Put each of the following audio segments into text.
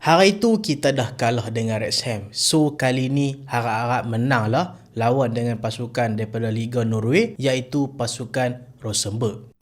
Hari itu kita dah kalah dengan Wrexham. So kali ni harap-harap menang lah lawan dengan pasukan daripada Liga Norway iaitu pasukan Rosenborg.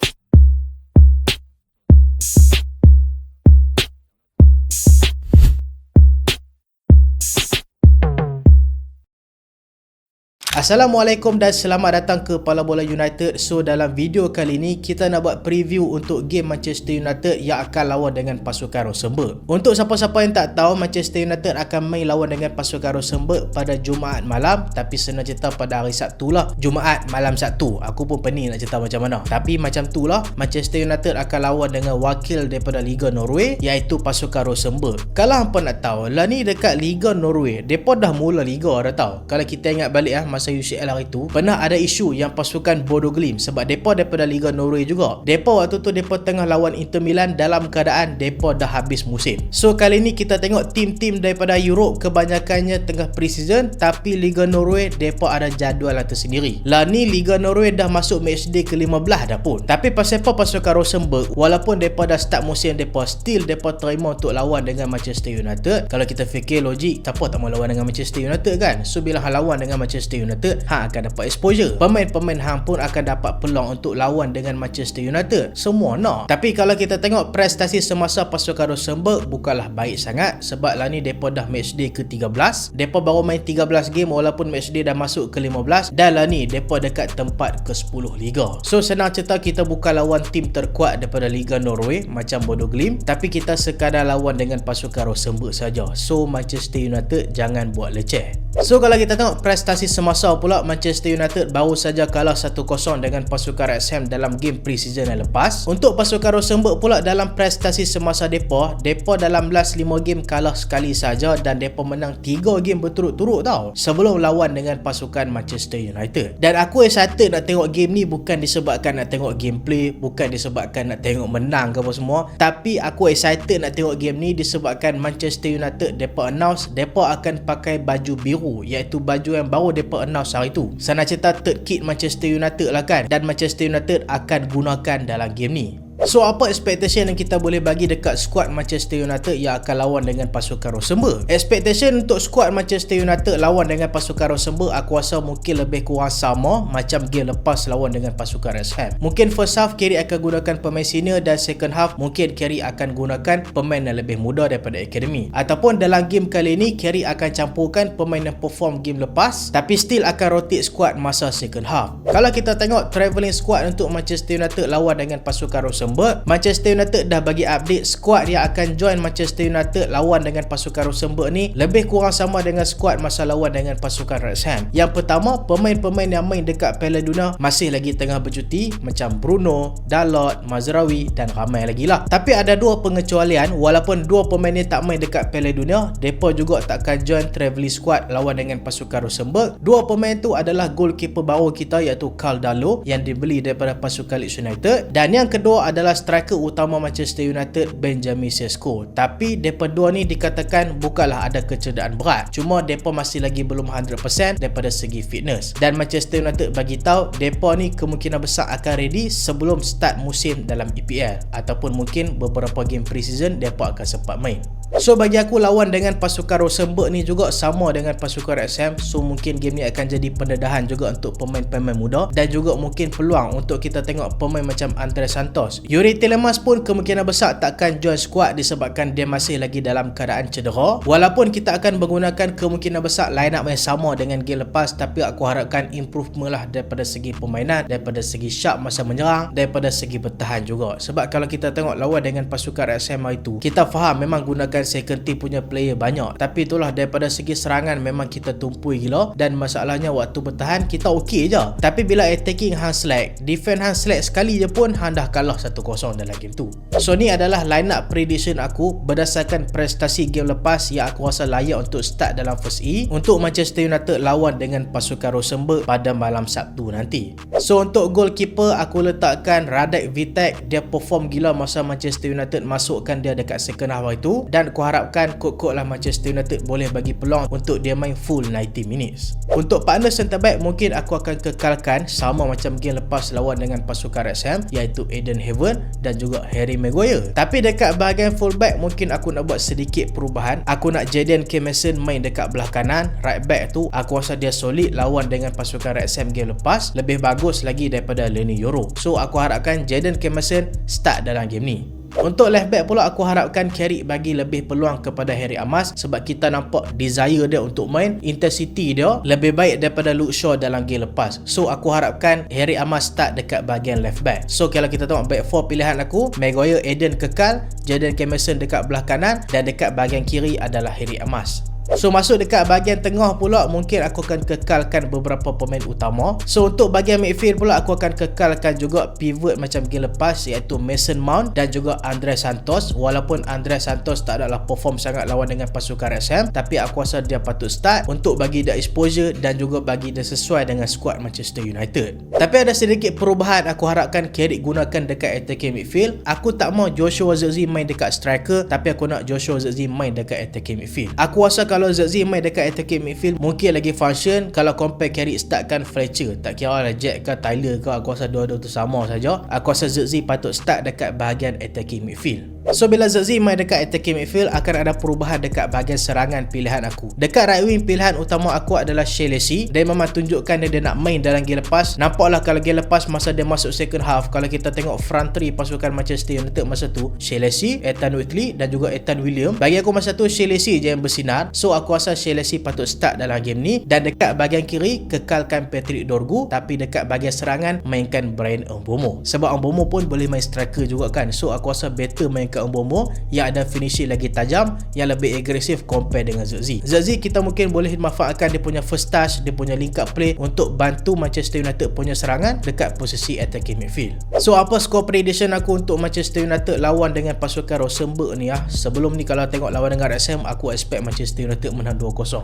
Assalamualaikum dan selamat datang ke Pala Bola United. So dalam video kali ni kita nak buat preview untuk game Manchester United yang akan lawan dengan pasukan Rosenborg. Untuk siapa-siapa yang tak tahu, Manchester United akan main lawan dengan pasukan Rosenborg pada Jumaat malam. Tapi senang cerita pada hari Sabtu lah, Jumaat malam Sabtu. Aku pun pening nak cerita macam mana, tapi macam tu lah. Manchester United akan lawan dengan wakil daripada Liga Norway iaitu pasukan Rosenborg. Kalau hampa nak tahu, lah ni dekat Liga Norway, mereka dah mula Liga dah tahu. Kalau kita ingat balik masa UCL hari tu, pernah ada isu yang pasukan Bodo Glimt, sebab depa daripada Liga Norway juga. Depa waktu tu depa tengah lawan Inter Milan dalam keadaan depa dah habis musim. So kali ni kita tengok tim-tim daripada Europe kebanyakannya tengah pre-season, tapi Liga Norway depa ada jadual tersendiri. Lah ni Liga Norway dah masuk matchday ke-15 dah pun. Tapi pasal apa pasukan Rosenborg, walaupun depa dah start musim depa, still depa terima untuk lawan dengan Manchester United. Kalau kita fikir logik, siapa tak mau lawan dengan Manchester United kan? So bila lawan dengan Manchester United, hang akan dapat exposure. Pemain-pemain hang pun akan dapat peluang untuk lawan dengan Manchester United. Semua nak. Tapi kalau kita tengok prestasi semasa pasukan Rosenborg bukanlah baik sangat, sebab lah ni depa dah matchday ke-13. Depa baru main 13 game walaupun matchday dah masuk ke-15, dan lah ni depa dekat tempat ke-10 liga. So senang cerita, kita bukan lawan tim terkuat daripada Liga Norway macam Bodo Glimt, tapi kita sekadar lawan dengan pasukan Rosenborg saja. So Manchester United jangan buat leceh. So kalau kita tengok prestasi semasa pula, Manchester United baru saja kalah 1-0 dengan pasukan Wrexham dalam game pre-season yang lepas. Untuk pasukan Rosenborg pula, dalam prestasi semasa depa dalam last 5 game kalah sekali saja, dan depa menang 3 game berturut-turut tau sebelum lawan dengan pasukan Manchester United. Dan aku excited nak tengok game ni bukan disebabkan nak tengok gameplay, bukan disebabkan nak tengok menang ke apa semua, tapi aku excited nak tengok game ni disebabkan Manchester United depa announce depa akan pakai baju biru, iaitu baju yang baru depa announce hari tu. Sana cerita third kit Manchester United lah kan, dan Manchester United akan gunakan dalam game ni. So apa expectation yang kita boleh bagi dekat squad Manchester United yang akan lawan dengan pasukan Rosenborg? Expectation untuk squad Manchester United lawan dengan pasukan Rosenborg aku rasa mungkin lebih kurang sama macam game lepas lawan dengan pasukan Wrexham. Mungkin first half Kerry akan gunakan pemain senior, dan second half mungkin Kerry akan gunakan pemain yang lebih muda daripada akademi. Ataupun dalam game kali ni Kerry akan campurkan pemain yang perform game lepas, tapi still akan rotate squad masa second half. Kalau kita tengok travelling squad untuk Manchester United lawan dengan pasukan Rosenborg, Manchester United dah bagi update squad yang akan join Manchester United lawan dengan pasukan Rosenborg ni lebih kurang sama dengan squad masa lawan dengan pasukan Wrexham. Yang pertama, pemain-pemain yang main dekat Piala Dunia masih lagi tengah bercuti macam Bruno, Dalot, Mazraoui dan ramai lagi lah. Tapi ada dua pengecualian, walaupun dua pemain ni tak main dekat Piala Dunia, depa juga takkan join travelling squad lawan dengan pasukan Rosenborg. Dua pemain tu adalah goalkeeper baru kita iaitu Karl Darlow yang dibeli daripada pasukan Leeds United, dan yang kedua adalah striker utama Manchester United Benjamin Sesko. Tapi depa dua ni dikatakan bukanlah ada kecederaan berat, cuma depa masih lagi belum 100% daripada segi fitness, dan Manchester United bagi tahu depa ni kemungkinan besar akan ready sebelum start musim dalam EPL, ataupun mungkin beberapa game pre-season depa akan sempat main. So bagi aku lawan dengan pasukan Rosenborg ni juga sama dengan pasukan Wrexham. So mungkin game ni akan jadi pendedahan juga untuk pemain-pemain muda, dan juga mungkin peluang untuk kita tengok pemain macam Andre Santos. Yuri Tielemans pun kemungkinan besar takkan join squad disebabkan dia masih lagi dalam keadaan cedera. Walaupun kita akan menggunakan kemungkinan besar line up yang sama dengan game lepas, tapi aku harapkan improvement lah daripada segi permainan, daripada segi sharp masa menyerang, daripada segi bertahan juga. Sebab kalau kita tengok lawan dengan pasukan Wrexham hari tu, kita faham memang gunakan second team punya player banyak, tapi itulah daripada segi serangan memang kita tumpui gila, dan masalahnya waktu bertahan kita okey je. Tapi bila attacking hang slack, defense hang slack sekali je pun hang dah kalah 1-0 dalam game tu. So ni adalah line up prediction aku berdasarkan prestasi game lepas yang aku rasa layak untuk start dalam first E untuk Manchester United lawan dengan pasukan Rosenborg pada malam Sabtu nanti. So untuk goalkeeper aku letakkan Radek Vitek. Dia perform gila masa Manchester United masukkan dia dekat second half itu, dan dan aku harapkan kot-kot lah Manchester United boleh bagi peluang untuk dia main full 90 minutes. Untuk partner centre back mungkin aku akan kekalkan sama macam game lepas lawan dengan pasukan Wrexham, iaitu Eden Haven dan juga Harry Maguire. Tapi dekat bahagian fullback mungkin aku nak buat sedikit perubahan. Aku nak Jadon Mason main dekat belah kanan. Right back tu aku rasa dia solid lawan dengan pasukan Wrexham game lepas, lebih bagus lagi daripada Leny Yoro. So aku harapkan Jadon Mason start dalam game ni. Untuk left back pula aku harapkan Carrick bagi lebih peluang kepada Harry Amas, sebab kita nampak desire dia untuk main, intensity dia lebih baik daripada Luke Shaw dalam game lepas. So aku harapkan Harry Amas start dekat bahagian left back. So kalau kita tengok back 4 pilihan aku, Maguire, Eden kekal, Jadon Mason dekat belah kanan dan dekat bahagian kiri adalah Harry Amas. So masuk dekat bahagian tengah pula mungkin aku akan kekalkan beberapa pemain utama. So untuk bahagian midfield pula aku akan kekalkan juga pivot macam game lepas, iaitu Mason Mount dan juga Andre Santos. Walaupun Andre Santos tak adalah perform sangat lawan dengan pasukan Wrexham, tapi aku rasa dia patut start untuk bagi dia exposure dan juga bagi dia sesuai dengan skuad Manchester United. Tapi ada sedikit perubahan aku harapkan Carrick gunakan dekat attacking midfield. Aku tak mau Joshua Zirkzee main dekat striker, tapi aku nak Joshua Zirkzee main dekat attacking midfield. Aku rasa kalau Zirkzee main dekat attacking midfield mungkin lagi function. Kalau compare Carrick startkan Fletcher, tak kira lah Jack ke Tyler ke, aku rasa dua-dua tu sama saja. Aku rasa Zirkzee patut start dekat bahagian attacking midfield. So bila Zirkzee main dekat attacking midfield akan ada perubahan dekat bahagian serangan pilihan aku. Dekat right wing pilihan utama aku adalah Shea Lacy. Dia memang tunjukkan dia nak main dalam game lepas. Nampaklah kalau game lepas masa dia masuk second half, kalau kita tengok front three pasukan Manchester United masa tu, Shea Lacy, Ethan Whitley dan juga Ethan William. Bagi aku masa tu Shea Lacy je yang bersinar. So aku rasa Shea Lacy patut start dalam game ni. Dan dekat bahagian kiri kekalkan Patrick Dorgu, tapi dekat bahagian serangan mainkan Bryan Mbeumo. Sebab Mbeumo pun boleh main striker juga kan. So aku rasa better mainkan Mbeumo yang ada finishing lagi tajam, yang lebih agresif compare dengan Zirkzee. Zirkzee kita mungkin boleh manfaatkan dia punya first touch, dia punya link up play untuk bantu Manchester United punya serangan dekat posisi attacking midfield. So apa skor prediction aku untuk Manchester United lawan dengan pasukan Rosenborg ni ya. Sebelum ni kalau tengok lawan dengan Wrexham, aku expect Manchester United menang 2-0.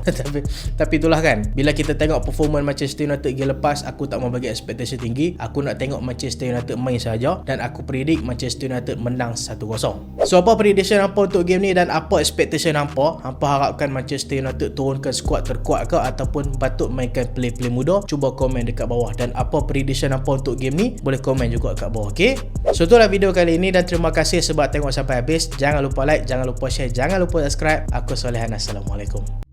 tapi itulah kan, bila kita tengok performance Manchester United game lepas, aku tak mau bagi expectation tinggi. Aku nak tengok Manchester United main saja dan aku predict Manchester United menang 1-0. So apa prediction hampa untuk game ni dan apa expectation hampa? Hampa harapkan Manchester United turunkan skuad terkuat ke ataupun patut mainkan play-play muda? Cuba komen dekat bawah. Dan apa prediction hampa untuk game ni? Boleh komen juga kat bawah, okey? So itulah video kali ini dan terima kasih sebab tengok sampai habis. Jangan lupa like, jangan lupa share, jangan lupa subscribe. Aku Solehan, Assalamualaikum.